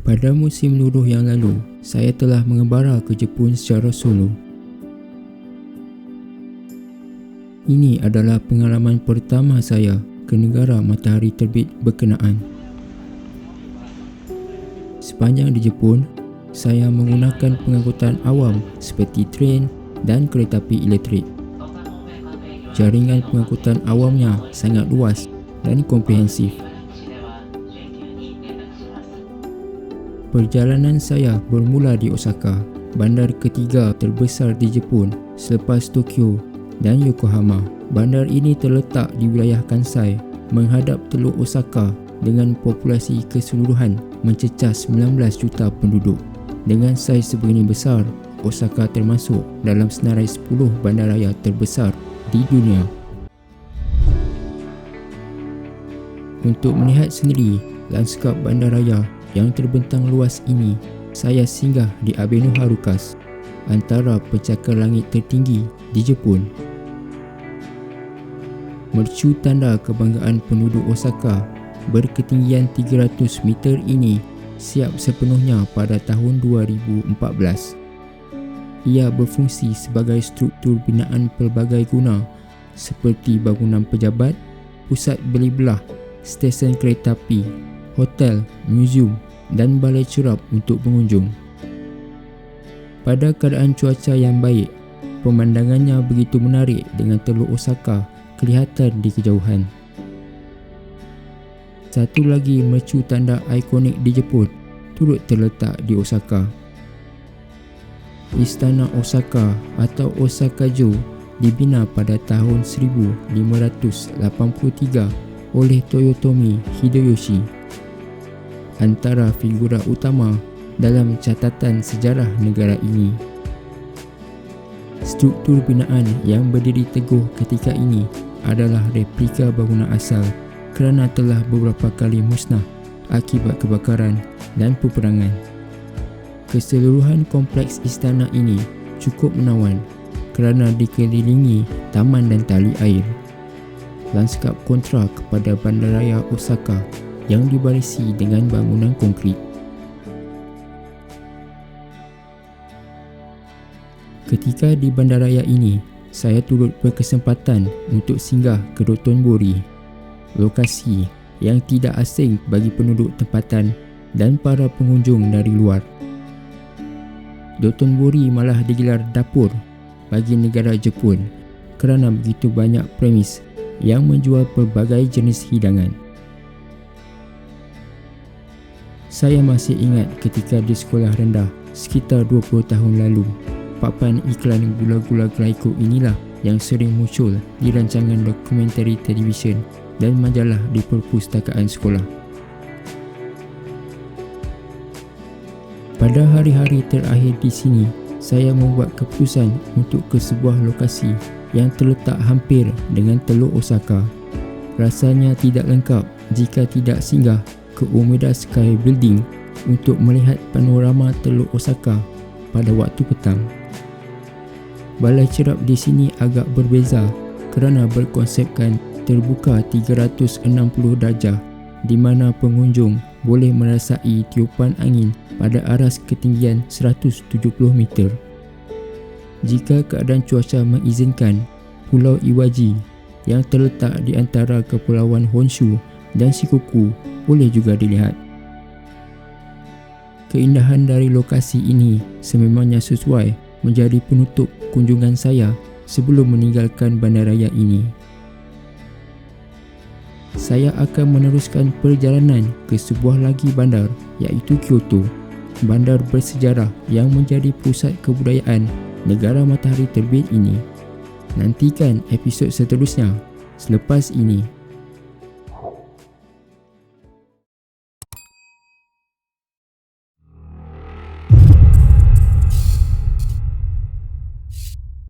Pada musim luruh yang lalu, saya telah mengembara ke Jepun secara solo. Ini adalah pengalaman pertama saya ke negara matahari terbit berkenaan. Sepanjang di Jepun, saya menggunakan pengangkutan awam seperti tren dan keretapi elektrik. Jaringan pengangkutan awamnya sangat luas dan komprehensif. Perjalanan saya bermula di Osaka, bandar ketiga terbesar di Jepun selepas Tokyo dan Yokohama. Bandar ini terletak di wilayah Kansai, menghadap Teluk Osaka dengan populasi keseluruhan mencecah 19 juta penduduk. Dengan saiz sebegini besar, Osaka termasuk dalam senarai 10 bandaraya terbesar di dunia. Untuk melihat sendiri lanskap bandaraya yang terbentang luas ini, saya singgah di Abenoharukas, antara pencakar langit tertinggi di Jepun. Mercu tanda kebanggaan penduduk Osaka berketinggian 300 meter ini siap sepenuhnya pada tahun 2014. Ia berfungsi sebagai struktur binaan pelbagai guna seperti bangunan pejabat, pusat beli belah, stesen kereta api, hotel, muzium dan balai cerap untuk pengunjung. Pada keadaan cuaca yang baik, pemandangannya begitu menarik dengan Teluk Osaka kelihatan di kejauhan. Satu lagi mercu tanda ikonik di Jepun turut terletak di Osaka. Istana Osaka atau Osaka-jo dibina pada tahun 1583 oleh Toyotomi Hideyoshi, antara figura utama dalam catatan sejarah negara ini. Struktur binaan yang berdiri teguh ketika ini adalah replika bangunan asal kerana telah beberapa kali musnah akibat kebakaran dan peperangan. Keseluruhan kompleks istana ini cukup menawan kerana dikelilingi taman dan tali air. Lanskap kontra kepada bandaraya Osaka yang dibarisi dengan bangunan konkrit. Ketika di bandaraya ini, saya turut berkesempatan untuk singgah ke Dotonbori, lokasi yang tidak asing bagi penduduk tempatan dan para pengunjung dari luar. Dotonbori malah digelar dapur bagi negara Jepun kerana begitu banyak premis yang menjual pelbagai jenis hidangan. Saya masih ingat ketika di sekolah rendah sekitar 20 tahun lalu, papan iklan gula-gula Glyco inilah yang sering muncul di rancangan dokumentari televisyen dan majalah di perpustakaan sekolah. Pada hari-hari terakhir di sini, saya membuat keputusan untuk ke sebuah lokasi yang terletak hampir dengan Teluk Osaka. Rasanya tidak lengkap jika tidak singgah ke Umeda Sky Building untuk melihat panorama Teluk Osaka pada waktu petang. Balai cerap di sini agak berbeza kerana berkonsepkan terbuka 360 darjah di mana pengunjung boleh merasai tiupan angin pada aras ketinggian 170 meter. Jika keadaan cuaca mengizinkan, Pulau Iwaji yang terletak di antara kepulauan Honshu dan Shikoku boleh juga dilihat. Keindahan dari lokasi ini sememangnya sesuai menjadi penutup kunjungan saya sebelum meninggalkan bandaraya ini. Saya akan meneruskan perjalanan ke sebuah lagi bandar, iaitu Kyoto, bandar bersejarah yang menjadi pusat kebudayaan negara matahari terbit ini. Nantikan episod seterusnya selepas ini.